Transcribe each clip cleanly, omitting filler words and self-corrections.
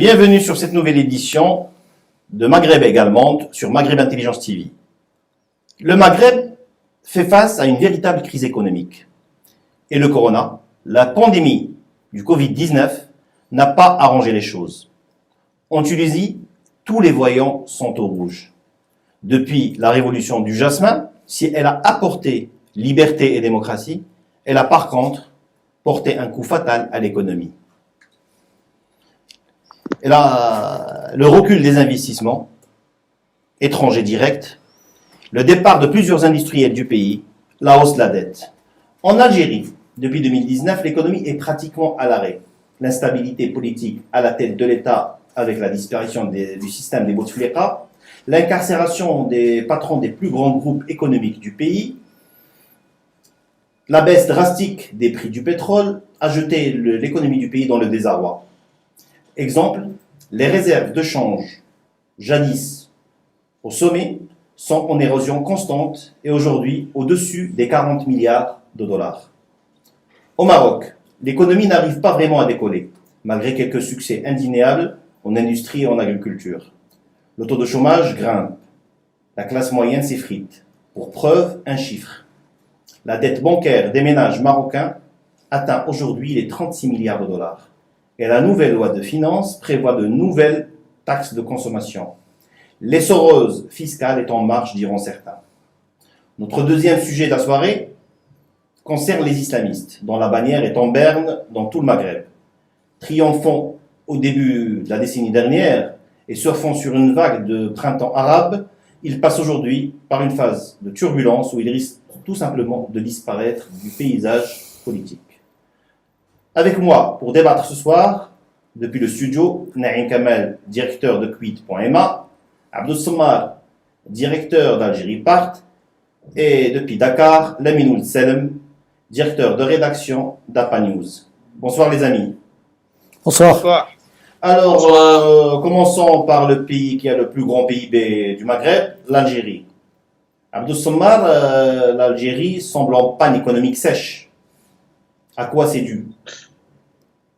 Bienvenue sur cette nouvelle édition de Maghreb également sur Maghreb Intelligence TV. Le Maghreb fait face à une véritable crise économique. Et le corona, la pandémie du Covid-19, n'a pas arrangé les choses. En Tunisie, tous les voyants sont au rouge. Depuis la révolution du jasmin, si elle a apporté liberté et démocratie, elle a par contre porté un coup fatal à l'économie. Le recul des investissements étrangers directs, le départ de plusieurs industriels du pays, la hausse de la dette. En Algérie, depuis 2019, l'économie est pratiquement à l'arrêt. L'instabilité politique à la tête de l'État avec la disparition du système des Bouteflika, l'incarcération des patrons des plus grands groupes économiques du pays, la baisse drastique des prix du pétrole a jeté l'économie du pays dans le désarroi. Exemple, les réserves de change, jadis au sommet, sont en érosion constante et aujourd'hui au-dessus des 40 milliards de dollars. Au Maroc, l'économie n'arrive pas vraiment à décoller, malgré quelques succès indéniables en industrie et en agriculture. Le taux de chômage grimpe, la classe moyenne s'effrite. Pour preuve, un chiffre. La dette bancaire des ménages marocains atteint aujourd'hui les 36 milliards de dollars. Et la nouvelle loi de finances prévoit de nouvelles taxes de consommation. L'essoreuse fiscale est en marche, diront certains. Notre deuxième sujet de la soirée concerne les islamistes, dont la bannière est en berne dans tout le Maghreb. Triomphant au début de la décennie dernière et surfant sur une vague de printemps arabe, ils passent aujourd'hui par une phase de turbulence où ils risquent tout simplement de disparaître du paysage politique. Avec moi, pour débattre ce soir, depuis le studio, Naïm Kamel, directeur de Quid.ma, Abdou Sommar, directeur d'Algérie Part, et depuis Dakar, Laminoul Selem, directeur de rédaction d'APA News. Bonsoir les amis. Bonsoir. Bonsoir. Alors, commençons par le pays qui a le plus grand PIB du Maghreb, l'Algérie. Abdou Sommar, l'Algérie semble en panne économique sèche. À quoi c'est dû?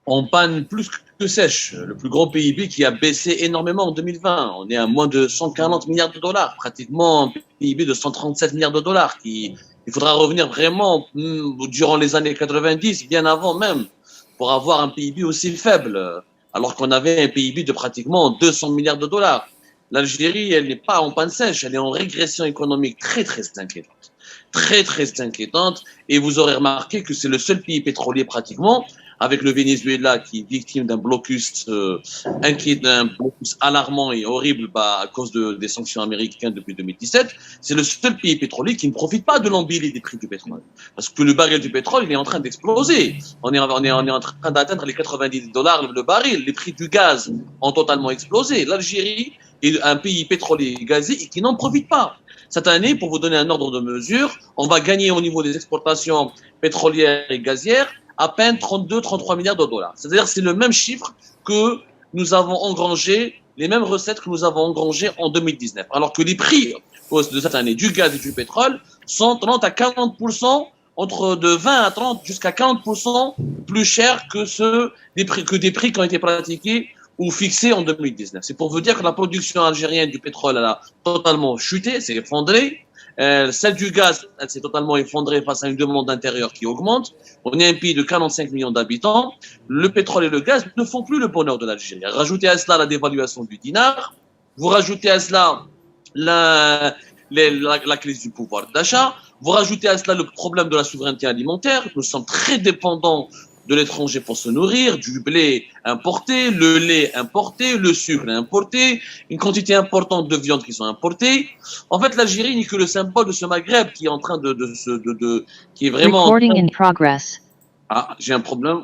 En panne plus que sèche. Le plus gros PIB qui a baissé énormément en 2020. On est à moins de 140 milliards de dollars, pratiquement un PIB de 137 milliards de dollars. Il faudra revenir vraiment durant les années 90, bien avant même, pour avoir un PIB aussi faible, alors qu'on avait un PIB de pratiquement 200 milliards de dollars. L'Algérie, elle n'est pas en panne sèche, elle est en régression économique très très inquiétante. Très très inquiétante, et vous aurez remarqué que c'est le seul pays pétrolier pratiquement, avec le Venezuela qui est victime d'un blocus d'un blocus alarmant et horrible à cause des sanctions américaines depuis 2017, c'est le seul pays pétrolier qui ne profite pas de l'embellie des prix du pétrole. Parce que le baril du pétrole, il est en train d'exploser. On est en train d'atteindre les 90 dollars le baril. Les prix du gaz ont totalement explosé. L'Algérie est un pays pétrolier et gazier et qui n'en profite pas. Cette année, pour vous donner un ordre de mesure, on va gagner au niveau des exportations pétrolières et gazières à peine 32-33 milliards de dollars. C'est-à-dire c'est le même chiffre que nous avons engrangé, les mêmes recettes que nous avons engrangées en 2019. Alors que les prix de cette année du gaz et du pétrole sont 30 à 40%, entre de 20 à 30 jusqu'à 40% plus chers que des prix qui ont été pratiqués ou fixés en 2019. C'est pour vous dire que la production algérienne du pétrole elle a totalement chuté, s'est effondrée. Celle du gaz, elle s'est totalement effondrée face à une demande intérieure qui augmente. On est un pays de 45 millions d'habitants. Le pétrole et le gaz ne font plus le bonheur de l'Algérie. Rajoutez à cela la dévaluation du dinar. Vous rajoutez à cela la crise du pouvoir d'achat. Vous rajoutez à cela le problème de la souveraineté alimentaire. Nous sommes très dépendants de l'étranger pour se nourrir, du blé importé, le lait importé, le sucre importé, une quantité importante de viande qui sont importées. En fait, l'Algérie n'est que le symbole de ce Maghreb qui est en train qui est vraiment... Recording in progress. Ah, j'ai un problème.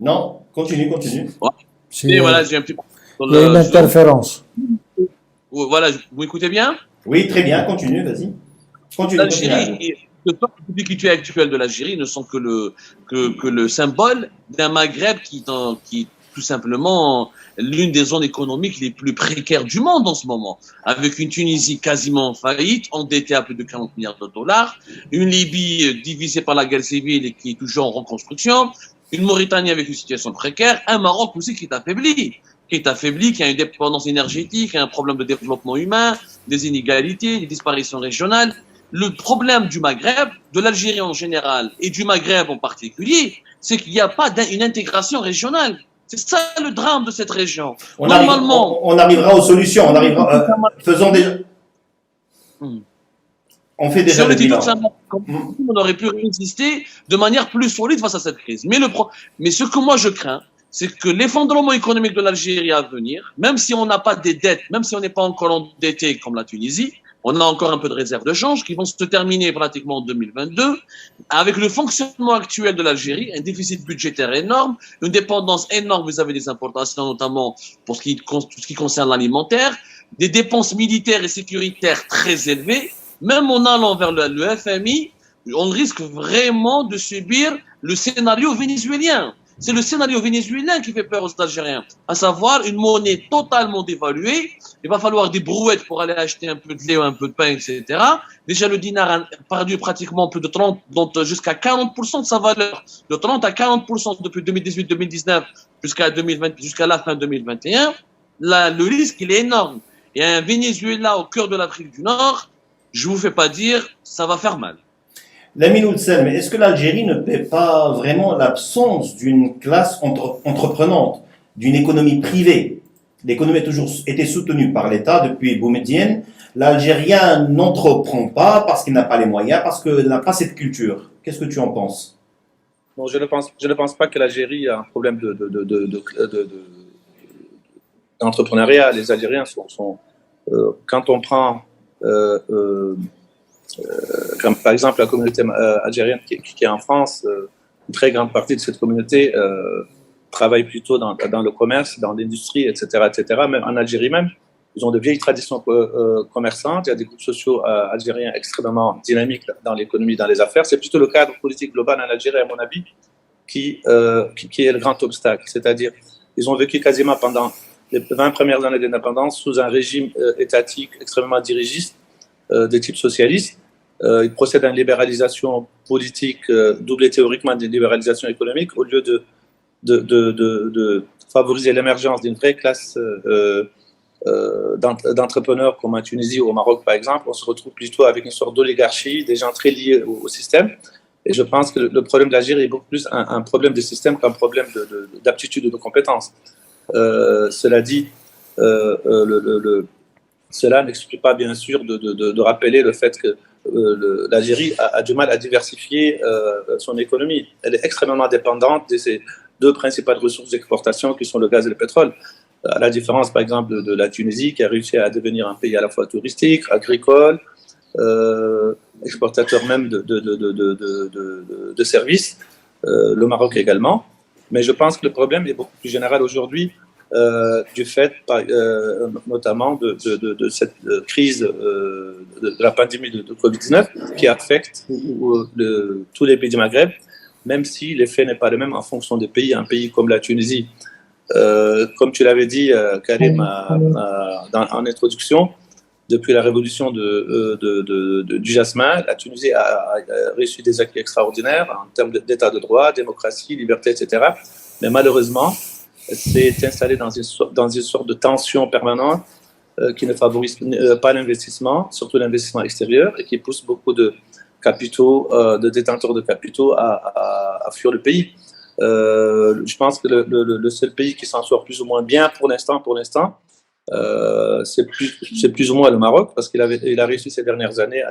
Non, continue. Ouais. C'est- Et voilà, j'ai un petit Il y a une interférence. Voilà, vous m'écoutez bien? Oui, très bien, continue, vas-y. Continue. L'Algérie, le peuple public actuel de l'Algérie ne sont que le symbole d'un Maghreb qui est tout simplement l'une des zones économiques les plus précaires du monde en ce moment, avec une Tunisie quasiment en faillite, endettée à plus de 40 milliards de dollars, une Libye divisée par la guerre civile et qui est toujours en reconstruction, une Mauritanie avec une situation précaire, un Maroc aussi qui est affaibli. qui est affaibli, qui a une dépendance énergétique, un problème de développement humain, des inégalités, des disparitions régionales. Le problème du Maghreb, de l'Algérie en général et du Maghreb en particulier, c'est qu'il n'y a pas une intégration régionale. C'est ça le drame de cette région. Normalement, on arrivera aux solutions. On arrivera. Faisons déjà. On fait déjà le bilan. On aurait pu résister de manière plus solide face à cette crise. Mais ce que moi je crains, c'est que l'effondrement économique de l'Algérie à venir, même si on n'a pas des dettes, même si on n'est pas encore endetté comme la Tunisie, on a encore un peu de réserves de change qui vont se terminer pratiquement en 2022, avec le fonctionnement actuel de l'Algérie, un déficit budgétaire énorme, une dépendance énorme vis-à-vis des importations, notamment pour ce qui concerne l'alimentaire, des dépenses militaires et sécuritaires très élevées. Même en allant vers le FMI, on risque vraiment de subir le scénario vénézuélien. C'est le scénario vénézuélien qui fait peur aux Algériens, à savoir une monnaie totalement dévaluée. Il va falloir des brouettes pour aller acheter un peu de lait ou un peu de pain, etc. Déjà, le dinar a perdu pratiquement plus de 30, donc jusqu'à 40% de sa valeur, de 30 à 40% depuis 2018-2019 jusqu'à la fin 2021. Là, le risque, il est énorme. Il y a un Venezuela au cœur de l'Afrique du Nord. Je vous fais pas dire, ça va faire mal. Lamine Oudsel, mais est-ce que l'Algérie ne paie pas vraiment l'absence d'une classe entreprenante, d'une économie privée? L'économie a toujours été soutenue par l'État depuis Boumedienne. L'Algérien n'entreprend pas parce qu'il n'a pas les moyens, parce qu'il n'a pas cette culture. Qu'est-ce que tu en penses? Non, je ne pense pas que l'Algérie a un problème d'entrepreneuriat. Les Algériens sont quand on prend comme par exemple la communauté algérienne qui est en France, une très grande partie de cette communauté travaille plutôt dans le commerce, dans l'industrie, etc., etc. Même en Algérie même, ils ont de vieilles traditions commerçantes. Il y a des groupes sociaux algériens extrêmement dynamiques dans l'économie, dans les affaires. C'est plutôt le cadre politique global en Algérie, à mon avis, qui est le grand obstacle. C'est-à-dire, ils ont vécu quasiment pendant les 20 premières années d'indépendance sous un régime étatique extrêmement dirigiste de type socialiste. Ils procèdent à une libéralisation politique doublée théoriquement d'une libéralisation économique au lieu de favoriser l'émergence d'une vraie classe d'entrepreneurs comme en Tunisie ou au Maroc par exemple. On se retrouve plutôt avec une sorte d'oligarchie, des gens très liés au système. Et je pense que le problème de l'Algérie est beaucoup plus un problème de système qu'un problème d'aptitude ou de compétence. Cela dit, cela n'exclut pas bien sûr de rappeler le fait que l'Algérie a du mal à diversifier son économie. Elle est extrêmement dépendante de ses deux principales ressources d'exportation qui sont le gaz et le pétrole. À la différence par exemple de la Tunisie qui a réussi à devenir un pays à la fois touristique, agricole, exportateur même de services, le Maroc également. Mais je pense que le problème est beaucoup plus général aujourd'hui du fait notamment de cette crise de la pandémie de Covid-19 qui affecte tous les pays du Maghreb, même si l'effet n'est pas le même en fonction des pays. Un pays comme la Tunisie, comme tu l'avais dit, Karim, en introduction, depuis la révolution du jasmin, la Tunisie a reçu des acquis extraordinaires en termes d'état de droit, démocratie, liberté, etc. Mais malheureusement, s'est installée dans une sorte de tension permanente qui ne favorise pas l'investissement, surtout l'investissement extérieur, et qui pousse beaucoup de capitaux, de détenteurs de capitaux à fuir le pays. Je pense que le seul pays qui s'en sort plus ou moins bien pour l'instant, c'est plus ou moins le Maroc, parce qu'il a réussi ces dernières années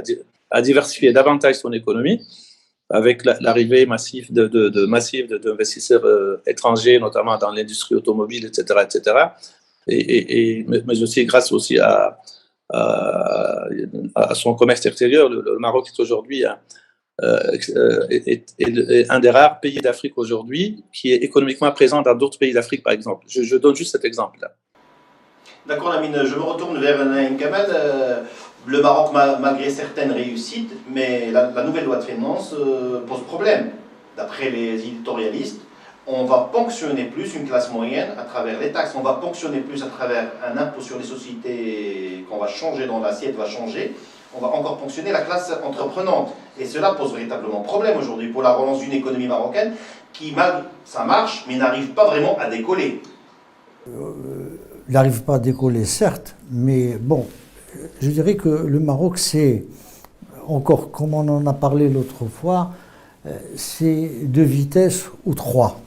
à diversifier davantage son économie, avec l'arrivée massive d'investisseurs étrangers, notamment dans l'industrie automobile, etc., etc. Mais aussi grâce aussi à son commerce extérieur. Le Maroc est aujourd'hui est un des rares pays d'Afrique aujourd'hui qui est économiquement présent dans d'autres pays d'Afrique, par exemple. Je donne juste cet exemple-là. D'accord, Lamine, je me retourne vers Naïm Kamal. Le Maroc, malgré certaines réussites, mais la nouvelle loi de finances pose problème. D'après les éditorialistes, on va ponctionner plus une classe moyenne à travers les taxes, on va ponctionner plus à travers un impôt sur les sociétés qu'on va changer, dans l'assiette va changer, on va encore ponctionner la classe entreprenante. Et cela pose véritablement problème aujourd'hui pour la relance d'une économie marocaine qui, ça marche, mais n'arrive pas vraiment à décoller. il n'arrive pas à décoller, certes, mais bon, je dirais que le Maroc, c'est encore, comme on en a parlé l'autre fois, c'est 2 vitesses ou 3.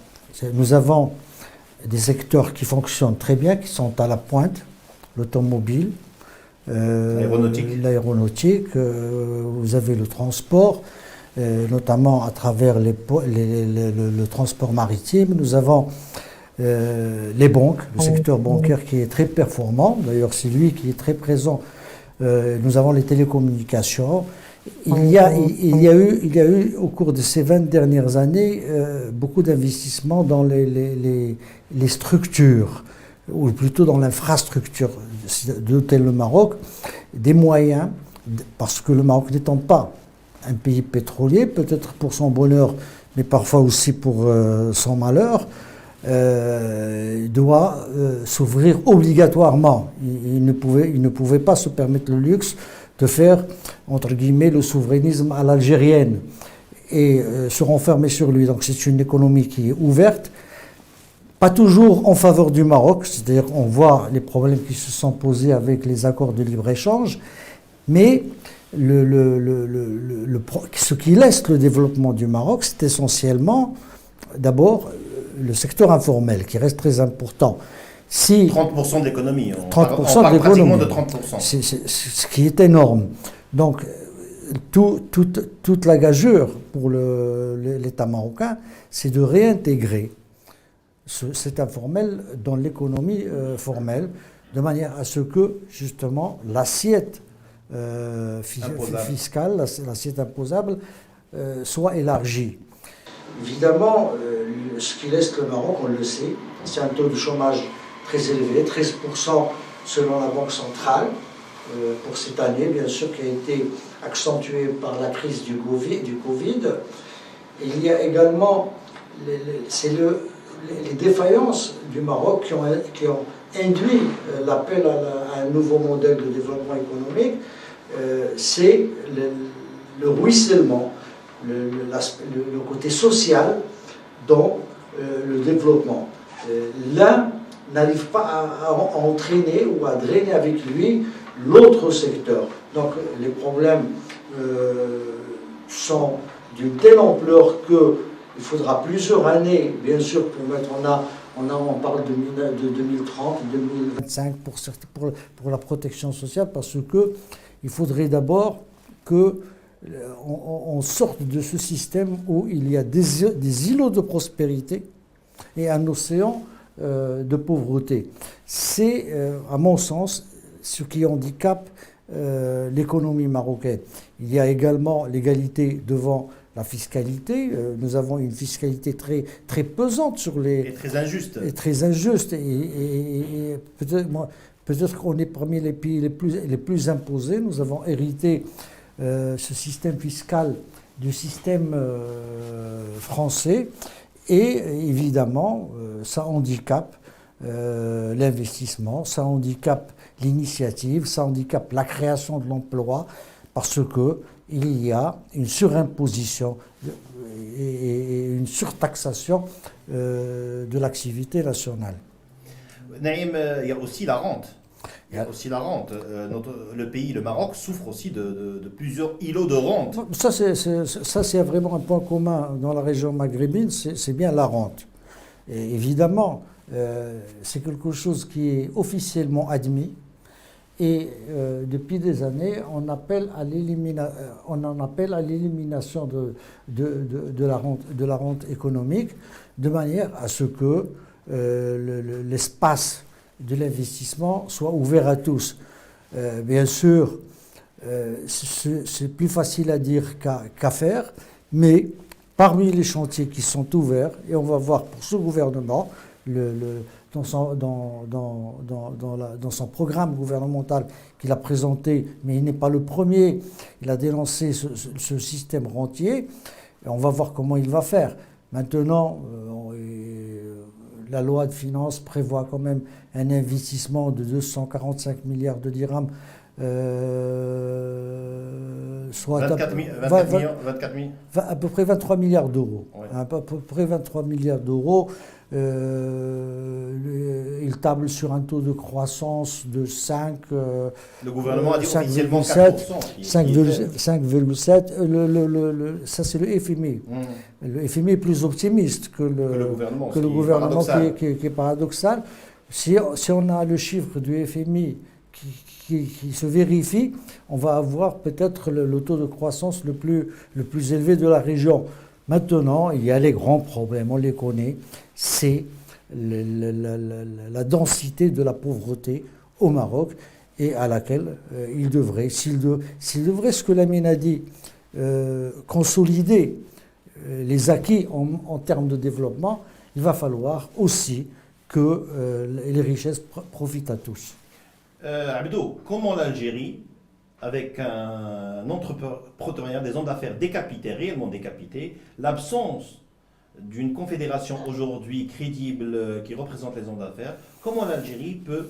Nous avons des secteurs qui fonctionnent très bien, qui sont à la pointe, l'automobile, l'aéronautique, vous avez le transport, notamment à travers le transport maritime. Nous avons les banques, le secteur bancaire qui est très performant, d'ailleurs c'est lui qui est très présent. Nous avons les télécommunications. Il y a eu au cours de ces 20 dernières années beaucoup d'investissements dans les structures, ou plutôt dans l'infrastructure d'Hôtel le Maroc, des moyens, parce que le Maroc n'étant pas un pays pétrolier, peut-être pour son bonheur, mais parfois aussi pour son malheur, doit s'ouvrir obligatoirement. Il ne pouvait pas se permettre le luxe de faire, entre guillemets, le souverainisme à l'algérienne et se renfermer sur lui. Donc c'est une économie qui est ouverte, pas toujours en faveur du Maroc, c'est-à-dire on voit les problèmes qui se sont posés avec les accords de libre-échange, mais ce qui laisse le développement du Maroc, c'est essentiellement, d'abord, le secteur informel, qui reste très important. Si 30% de l'économie. On 30% parle de pratiquement l'économie. de 30%. C'est ce qui est énorme. Donc, toute la gageure pour l'État marocain, c'est de réintégrer cet informel dans l'économie formelle, de manière à ce que, justement, l'assiette fiscale, l'assiette imposable, soit élargie. Évidemment, ce qui laisse le Maroc, on le sait, c'est un taux de chômage très élevé, 13% selon la Banque centrale pour cette année, bien sûr, qui a été accentuée par la crise du Covid. Et il y a également les défaillances du Maroc qui ont induit l'appel à un nouveau modèle de développement économique. C'est le ruissellement, le côté social dans le développement. L'un n'arrive pas à entraîner ou à drainer avec lui l'autre secteur. Donc les problèmes sont d'une telle ampleur qu'il faudra plusieurs années, bien sûr, pour mettre on parle de 2030, 2025 pour la protection sociale, parce que il faudrait d'abord que on sorte de ce système où il y a des îlots de prospérité et un océan de pauvreté. C'est, à mon sens, ce qui handicape l'économie marocaine. Il y a également l'égalité devant la fiscalité. Nous avons une fiscalité très, très pesante sur les... Et très injuste. Et très injuste. Et peut-être qu'on est parmi les pays les plus imposés. Nous avons hérité ce système fiscal du système français. Et évidemment, ça handicape l'investissement, ça handicape l'initiative, ça handicape la création de l'emploi, parce qu'il y a une surimposition et une surtaxation de l'activité nationale. Naïm, il y a aussi la rente. Le pays, le Maroc, souffre aussi de plusieurs îlots de rente. Ça, c'est vraiment un point commun dans la région maghrébine, c'est bien la rente. Et évidemment, c'est quelque chose qui est officiellement admis. Et depuis des années, on en appelle à l'élimination de la rente économique, de manière à ce que l'espace de l'investissement soit ouvert à tous. Bien sûr, c'est plus facile à dire qu'à faire, mais parmi les chantiers qui sont ouverts, et on va voir pour ce gouvernement, dans son programme gouvernemental qu'il a présenté, mais il n'est pas le premier, il a dénoncé ce système rentier, et on va voir comment il va faire. Maintenant, la loi de finances prévoit quand même un investissement de 245 milliards de dirhams, soit 24 000. à peu près 23 milliards d'euros. Ouais. À peu près 23 milliards d'euros. Il table sur un taux de croissance de 5, Le gouvernement a dit 5,7, officiellement 4%. 5,7. Ça, c'est le FMI. Le FMI est plus optimiste que le gouvernement, que ce le qui est gouvernement paradoxal. qui est paradoxal. Si on a le chiffre du FMI qui se vérifie, on va avoir peut-être le taux de croissance le plus élevé de la région. Maintenant, il y a les grands problèmes, on les connaît, c'est la densité de la pauvreté au Maroc et à laquelle il devrait, s'il devrait, ce que Lamine a dit, consolider les acquis en termes de développement, il va falloir aussi que les richesses profitent à tous. Abdou, comment l'Algérie, avec un entrepreneuriat, des hommes d'affaires décapités, réellement décapités, l'absence d'une confédération aujourd'hui crédible qui représente les hommes d'affaires, comment l'Algérie peut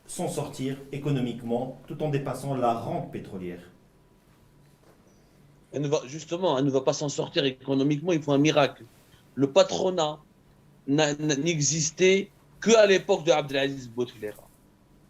s'en sortir économiquement tout en dépassant la rente pétrolière? Justement, elle ne va pas s'en sortir économiquement, il faut un miracle. Le patronat n'existait qu'à l'époque de Abdelaziz Bouteflika.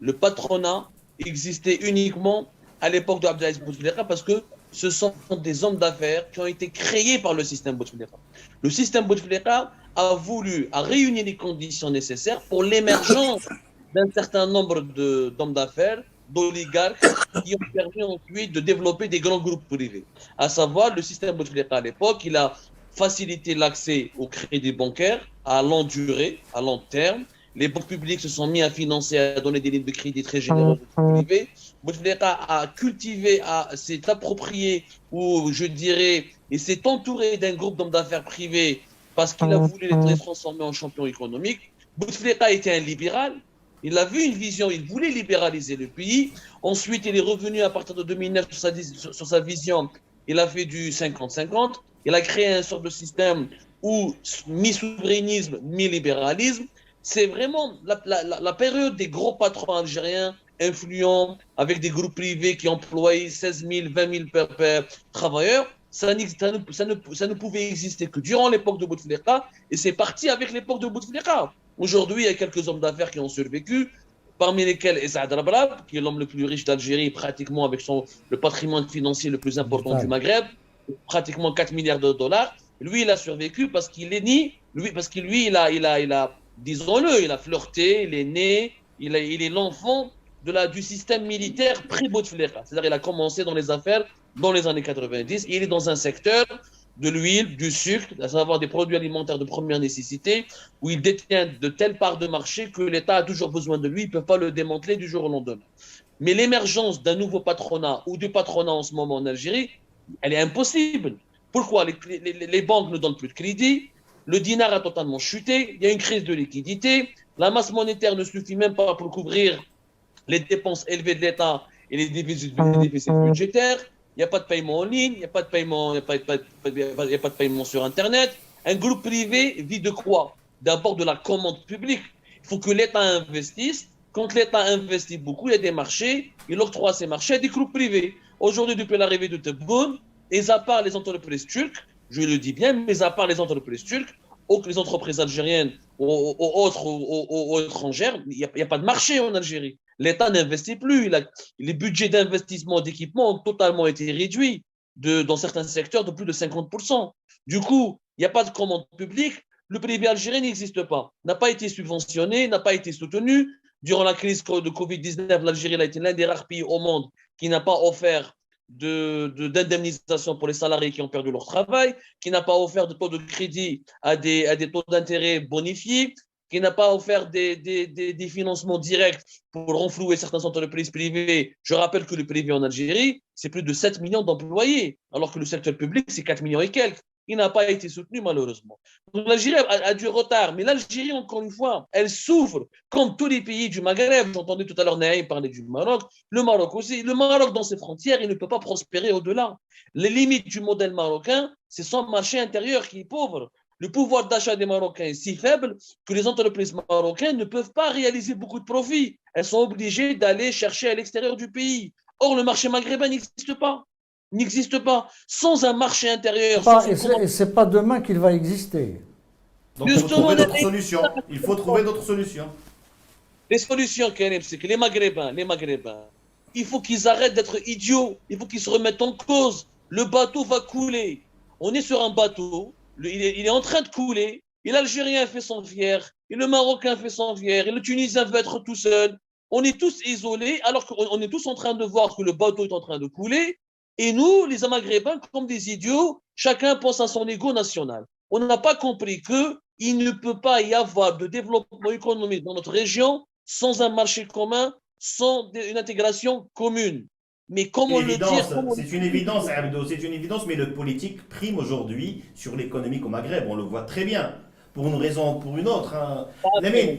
Le patronat existait uniquement à l'époque de Abdelaziz Bouteflika parce que ce sont des hommes d'affaires qui ont été créés par le système Bouteflika. Le système Bouteflika a réuni les conditions nécessaires pour l'émergence d'un certain nombre d'hommes d'affaires, d'oligarques, qui ont permis ensuite de développer des grands groupes privés. À savoir, le système Bouteflika à l'époque, il a facilité l'accès au crédit bancaire à longue durée, à long terme. Les banques publiques se sont mis à financer, à donner des lignes de crédit très généreuses aux privés. Bouteflika a cultivé, s'est approprié, ou je dirais, et s'est entouré d'un groupe d'hommes d'affaires privés parce qu'il a voulu les transformer en champions économiques. Bouteflika était un libéral. Il a vu une vision, il voulait libéraliser le pays. Ensuite, il est revenu à partir de 2009 sur sa vision. Il a fait du 50-50. Il a créé un sort de système où mi-souverainisme, mi-libéralisme. C'est vraiment la période des gros patrons algériens influents, avec des groupes privés qui employaient 16 000, 20 000 travailleurs. Ça ne pouvait exister que durant l'époque de Bouteflika, et c'est parti avec l'époque de Bouteflika. Aujourd'hui, il y a quelques hommes d'affaires qui ont survécu, parmi lesquels Saad Rablab, qui est l'homme le plus riche d'Algérie, pratiquement avec le patrimoine financier le plus important du Maghreb, pratiquement 4 milliards de dollars. Lui, il a survécu parce qu'il est né, parce que lui, il a disons-le, il a flirté, il est né, il est l'enfant du système militaire pré-Bouteflika. C'est-à-dire qu'il a commencé dans les affaires dans les années 90. Il est dans un secteur de l'huile, du sucre, à savoir des produits alimentaires de première nécessité, où il détient de telles parts de marché que l'État a toujours besoin de lui, il ne peut pas le démanteler du jour au lendemain. Mais l'émergence d'un nouveau patronat ou du patronat en ce moment en Algérie, elle est impossible. Pourquoi? Les banques ne donnent plus de crédit, le dinar a totalement chuté, il y a une crise de liquidité, la masse monétaire ne suffit même pas pour couvrir les dépenses élevées de l'État et les déficits budgétaires. Il n'y a pas de paiement en ligne, il n'y a pas de paiement, il y a pas de paiement sur Internet. Un groupe privé vit de quoi? D'abord de la commande publique. Il faut que l'État investisse. Quand l'État investit beaucoup, il y a des marchés, il octroie ces marchés à des groupes privés. Aujourd'hui, depuis l'arrivée de Tebboune, et à part les entreprises turques, je le dis bien, mais à part les entreprises turques, les entreprises algériennes ou étrangères, il n'y a pas de marché en Algérie. L'État n'investit plus. Les budgets d'investissement d'équipement ont totalement été réduits dans certains secteurs de plus de 50%. Du coup, il n'y a pas de commande publique. Le privé algérien n'existe pas, n'a pas été subventionné, n'a pas été soutenu. Durant la crise de Covid-19, l'Algérie a été l'un des rares pays au monde qui n'a pas offert d'indemnisation pour les salariés qui ont perdu leur travail, qui n'a pas offert de taux de crédit à des taux d'intérêt bonifiés, qui n'a pas offert des financements directs pour renflouer certaines entreprises privées. Je rappelle que le privé en Algérie, c'est plus de 7 millions d'employés, alors que le secteur public, c'est 4 millions et quelques. Il n'a pas été soutenu, malheureusement. Donc, l'Algérie a du retard, mais l'Algérie, encore une fois, elle souffre, comme tous les pays du Maghreb. J'entendais tout à l'heure Naïm parler du Maroc, le Maroc aussi. Le Maroc, dans ses frontières, il ne peut pas prospérer au-delà. Les limites du modèle marocain, c'est son marché intérieur qui est pauvre. Le pouvoir d'achat des Marocains est si faible que les entreprises marocaines ne peuvent pas réaliser beaucoup de profits. Elles sont obligées d'aller chercher à l'extérieur du pays. Or, le marché maghrébin n'existe pas. N'existe pas. Sans un marché intérieur. Et ce n'est pas demain qu'il va exister. Donc, il faut Justement, trouver d'autres solutions. Il faut trouver d'autres solutions. les solutions, Karim, c'est que les Maghrébins, il faut qu'ils arrêtent d'être idiots. Il faut qu'ils se remettent en cause. Le bateau va couler. On est sur un bateau. Il est en train de couler. Et l'Algérien fait son fier. Et le Marocain fait son fier. Et le Tunisien veut être tout seul. On est tous isolés, alors qu'on est tous en train de voir que le bateau est en train de couler. Et nous, les Maghrébins, comme des idiots, chacun pense à son ego national. On n'a pas compris qu'il ne peut pas y avoir de développement économique dans notre région sans un marché commun, sans une intégration commune. Mais comment le dire? C'est une évidence, Abdo, c'est une évidence, mais le politique prime aujourd'hui sur l'économique au Maghreb, on le voit très bien, pour une raison ou pour une autre. Hein. Lamine,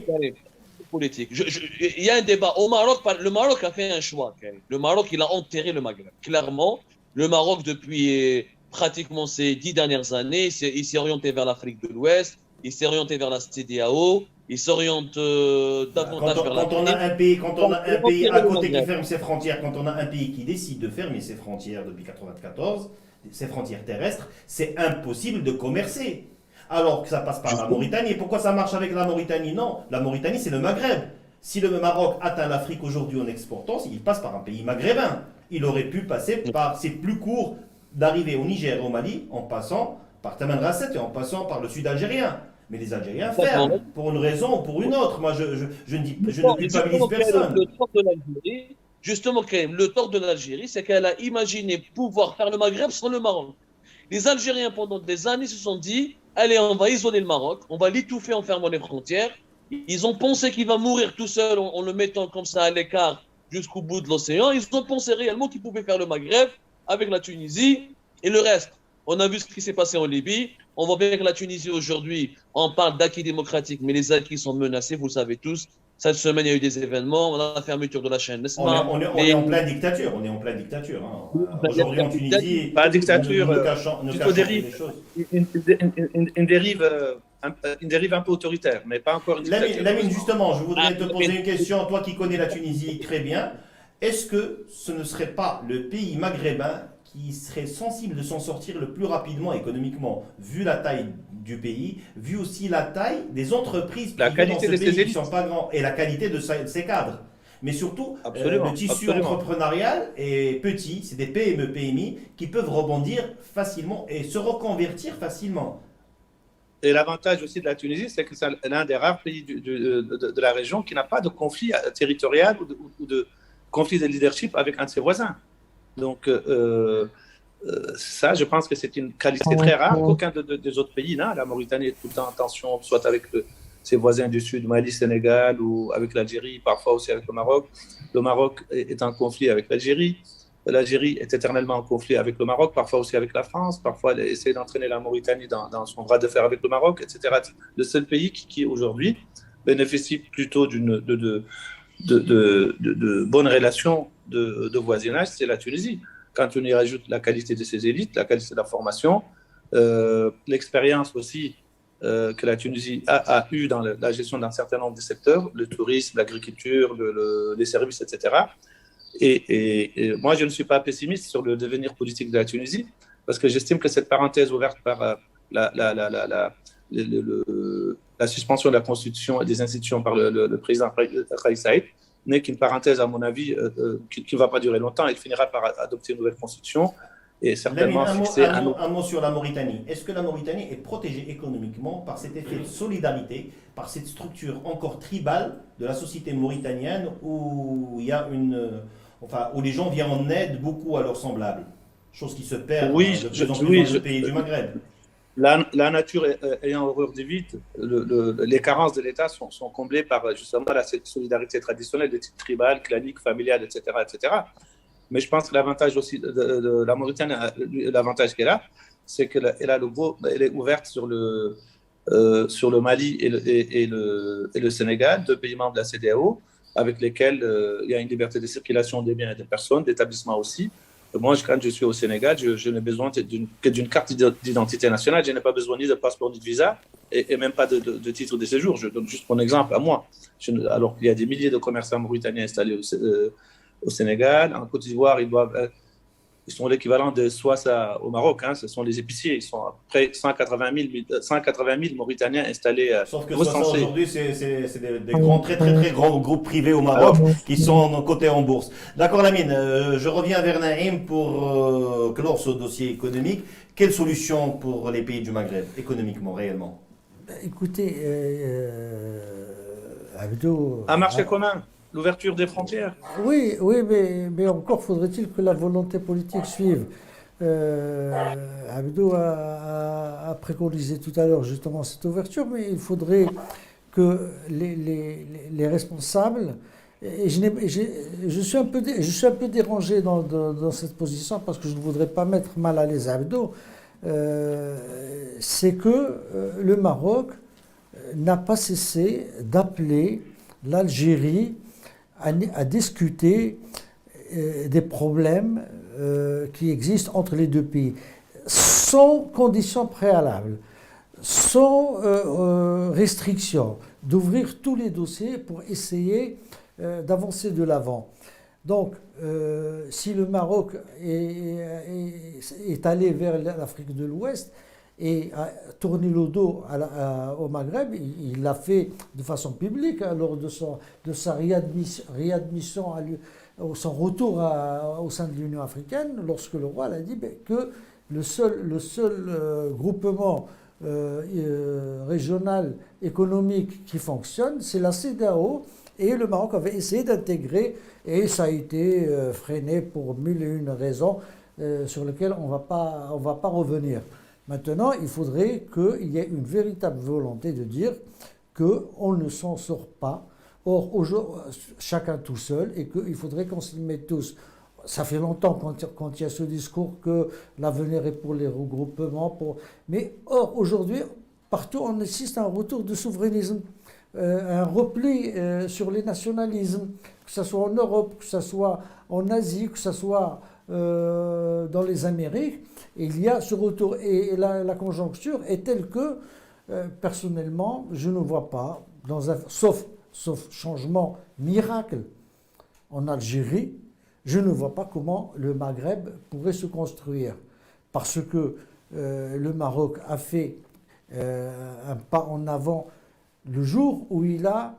Politique. Il y a un débat. Au Maroc, le Maroc a fait un choix. Le Maroc, il a enterré le Maghreb. Clairement, le Maroc, depuis pratiquement ces 10 dernières années, il s'est orienté vers l'Afrique de l'Ouest, il s'est orienté vers la CEDEAO, il s'oriente davantage vers quand on a un pays, quand on a un pays à côté qui ferme ses frontières, quand on a un pays qui décide de fermer ses frontières depuis 1994, ses frontières terrestres, c'est impossible de commercer. Alors que ça passe par la Mauritanie. Pourquoi ça marche avec la Mauritanie? Non, la Mauritanie c'est le Maghreb. Si le Maroc atteint l'Afrique aujourd'hui en exportant, il passe par un pays maghrébin. Il aurait pu passer par, c'est plus court d'arriver au Niger et au Mali en passant par Tamanrasset et en passant par le sud algérien. Mais les Algériens ferment pour une raison ou pour une autre. Moi, je ne culpabilise personne. Justement, le tort de l'Algérie, c'est qu'elle a imaginé pouvoir faire le Maghreb sans le Maroc. Les Algériens, pendant des années, se sont dit, allez, on va isoler le Maroc, on va l'étouffer en fermant les frontières. Ils ont pensé qu'il va mourir tout seul en le mettant comme ça à l'écart jusqu'au bout de l'océan. Ils ont pensé réellement qu'ils pouvaient faire le Maghreb avec la Tunisie et le reste. On a vu ce qui s'est passé en Libye. On voit bien que la Tunisie aujourd'hui, on parle d'acquis démocratiques, mais les acquis sont menacés, vous le savez tous. Cette semaine, il y a eu des événements, on a la fermeture de la chaîne Nesma. On est en pleine dictature, on est en pleine dictature. Hein. Aujourd'hui en Tunisie, pas dictature, plutôt dérive, une dérive un peu autoritaire, mais pas encore une dictature. Lamine, justement, je voudrais te poser une question, toi qui connais la Tunisie très bien. Est-ce que ce ne serait pas le pays maghrébin qui serait sensible de s'en sortir le plus rapidement économiquement, vu la taille du pays, vu aussi la taille des entreprises la qualité dans ce de pays ses qui ne sont pas grands, et la qualité de ses cadres. Mais surtout, le tissu entrepreneurial est petit, c'est des PME, PMI qui peuvent rebondir facilement et se reconvertir facilement. Et l'avantage aussi de la Tunisie, c'est que c'est l'un des rares pays de la région qui n'a pas de conflit territorial ou de conflit de leadership avec un de ses voisins. Donc, ça, je pense que c'est une qualité très rare qu'aucun des autres pays n'a. La Mauritanie est tout le temps en tension, soit avec ses voisins du Sud, Mali, Sénégal, ou avec l'Algérie, parfois aussi avec le Maroc. Le Maroc est en conflit avec l'Algérie. L'Algérie est éternellement en conflit avec le Maroc, parfois aussi avec la France. Parfois, elle essaie d'entraîner la Mauritanie dans son bras de fer avec le Maroc, etc. Le seul pays qui aujourd'hui, bénéficie plutôt de bonnes relations de voisinage, c'est la Tunisie. Quand on y rajoute la qualité de ses élites, la qualité de la formation, l'expérience aussi que la Tunisie a eue dans la gestion d'un certain nombre de secteurs, le tourisme, l'agriculture, les services, etc. Et moi, je ne suis pas pessimiste sur le devenir politique de la Tunisie, parce que j'estime que cette parenthèse ouverte par la suspension de la Constitution et des institutions par le président Kais Saied n'est qu'une parenthèse, à mon avis, qui ne va pas durer longtemps. Il finira par adopter une nouvelle Constitution et certainement fixer un mot sur la Mauritanie. Est-ce que la Mauritanie est protégée économiquement par cet effet de solidarité, par cette structure encore tribale de la société mauritanienne où il y a où les gens viennent en aide beaucoup à leurs semblables, chose qui se perd de plus en plus dans le pays du Maghreb. La nature ayant horreur du vide, les carences de l'État sont comblées par justement la solidarité traditionnelle de type tribal, clanique, familial, etc., etc. Mais je pense que l'avantage aussi de la Mauritanie, l'avantage qu'elle a, c'est qu'elle est ouverte sur le Mali et le Sénégal, deux pays membres de la CEDEAO, avec lesquels il y a une liberté de circulation des biens et des personnes, d'établissements aussi. Moi, quand je suis au Sénégal, je n'ai besoin que d'une carte d'identité nationale. Je n'ai pas besoin ni de passeport ni de visa et même pas de titre de séjour. Je donne juste mon exemple à moi. Alors qu'il y a des milliers de commerçants mauritaniens installés au Sénégal. En Côte d'Ivoire, ils sont l'équivalent de Soissa au Maroc. Hein, ce sont les épiciers. Ils sont à près 180 000 Mauritaniens installés, Sauf que recensés. aujourd'hui, c'est des grands, très grands groupes privés au Maroc qui sont cotés en bourse. D'accord, Lamine, je reviens vers Naïm pour clore ce dossier économique. Quelle solution pour les pays du Maghreb, économiquement, réellement? Écoutez, Abdou. Un marché commun, l'ouverture des frontières. Oui, oui, mais encore faudrait-il que la volonté politique suive. Abdou a préconisé tout à l'heure justement cette ouverture, mais il faudrait que les responsables, je suis un peu dérangé dans cette position parce que je ne voudrais pas mettre mal à l'aise Abdou, c'est que le Maroc n'a pas cessé d'appeler l'Algérie à discuter des problèmes qui existent entre les deux pays, sans conditions préalables, sans restriction, d'ouvrir tous les dossiers pour essayer d'avancer de l'avant. Donc, si le Maroc est allé vers l'Afrique de l'Ouest et a tourné le dos au Maghreb, il l'a fait de façon publique hein, lors de sa réadmission, son retour au sein de l'Union africaine, lorsque le roi a dit que le seul groupement régional économique qui fonctionne, c'est la CEDEAO, et le Maroc avait essayé d'intégrer, et ça a été freiné pour mille et une raisons sur lesquelles on va pas revenir. Maintenant, il faudrait qu'il y ait une véritable volonté de dire qu'on ne s'en sort pas, chacun tout seul, et qu'il faudrait qu'on s'y mette tous. Ça fait longtemps quand il y a ce discours que l'avenir est pour les regroupements. Mais or, aujourd'hui, partout, on assiste à un retour de souverainisme, un repli sur les nationalismes, que ce soit en Europe, que ce soit en Asie, que ce soit dans les Amériques. Et il y a ce retour. Et la conjoncture est telle que, personnellement, je ne vois pas, sauf changement miracle en Algérie, je ne vois pas comment le Maghreb pourrait se construire. Parce que le Maroc a fait un pas en avant le jour où il a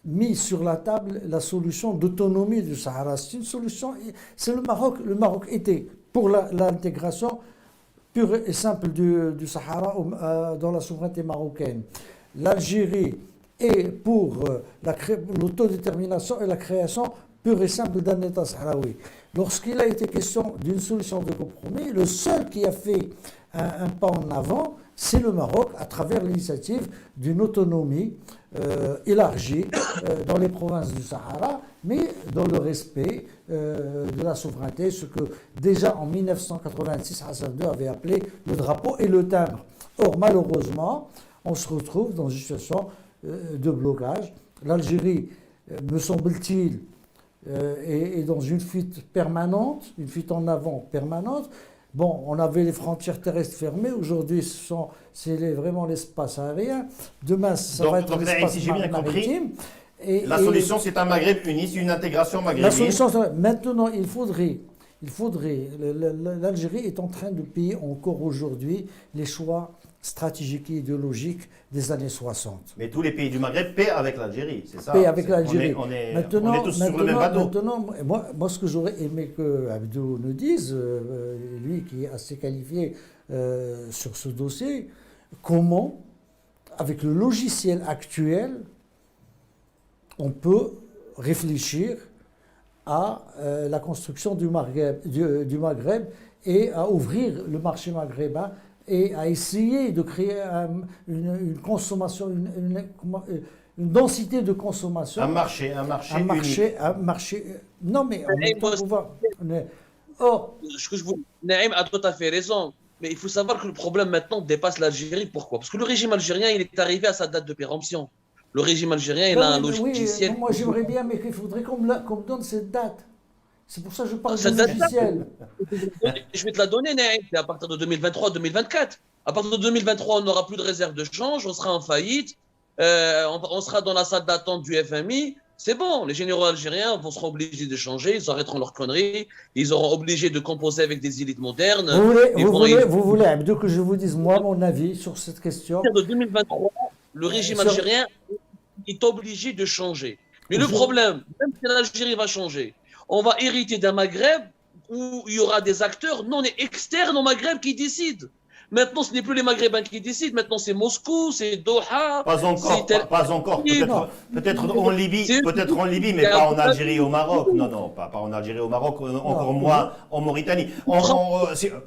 mis sur la table la solution d'autonomie du Sahara. C'est une solution, c'est le Maroc était pour l'intégration pure et simple du Sahara dans la souveraineté marocaine. L'Algérie est pour l'autodétermination et la création pure et simple d'un État sahraoui. Lorsqu'il a été question d'une solution de compromis, le seul qui a fait un pas en avant, c'est le Maroc, à travers l'initiative d'une autonomie élargie dans les provinces du Sahara, mais dans le respect de la souveraineté, ce que déjà en 1986, Hassan II avait appelé le drapeau et le timbre. Or, malheureusement, on se retrouve dans une situation de blocage. L'Algérie, me semble-t-il, est dans une fuite permanente, une fuite en avant permanente. Bon, on avait les frontières terrestres fermées, aujourd'hui c'est vraiment l'espace aérien, demain ça va être l'espace maritime. La solution c'est un Maghreb uni, c'est une intégration maghrébine. La solution, maintenant il faudrait, l'Algérie est en train de payer encore aujourd'hui les choix stratégiques et idéologiques des années 60. Mais tous les pays du Maghreb paient avec l'Algérie, c'est ça? Paient avec l'Algérie. On est tous sur le même bateau. Maintenant, moi, ce que j'aurais aimé que Abdou nous dise, lui qui est assez qualifié sur ce dossier, comment, avec le logiciel actuel, on peut réfléchir à la construction du Maghreb et à ouvrir le marché maghrébin et à essayer de créer une consommation, une densité de consommation. Un marché non, mais en même temps, Naïm a tout à fait raison. Mais il faut savoir que le problème maintenant dépasse l'Algérie. Pourquoi? Parce que le régime algérien, il est arrivé à sa date de péremption. Le régime algérien, il a un logiciel. Oui, moi j'aimerais bien, mais il faudrait qu'on me donne cette date. C'est pour ça que je parle de logiciel. Je vais te la donner, Naïm. C'est à partir de 2023-2024. À partir de 2023, on n'aura plus de réserve de change, on sera en faillite, on sera dans la salle d'attente du FMI. c'est bon, les généraux algériens seront obligés de changer, ils arrêteront leurs conneries, ils seront obligés de composer avec des élites modernes. Vous voulez, Abdou, que je vous dise, moi, mon avis sur cette question? De 2023, le régime algérien est obligé de changer. Mais le problème, même si l'Algérie va changer, on va hériter d'un Maghreb où il y aura des acteurs non externes au Maghreb qui décident. Maintenant, ce n'est plus les Maghrébins qui décident. Maintenant, c'est Moscou, c'est Doha. Pas encore, pas encore. Peut-être en Libye, mais pas en Algérie ou au Maroc. Non, pas en Algérie ou au Maroc, encore moins en Mauritanie.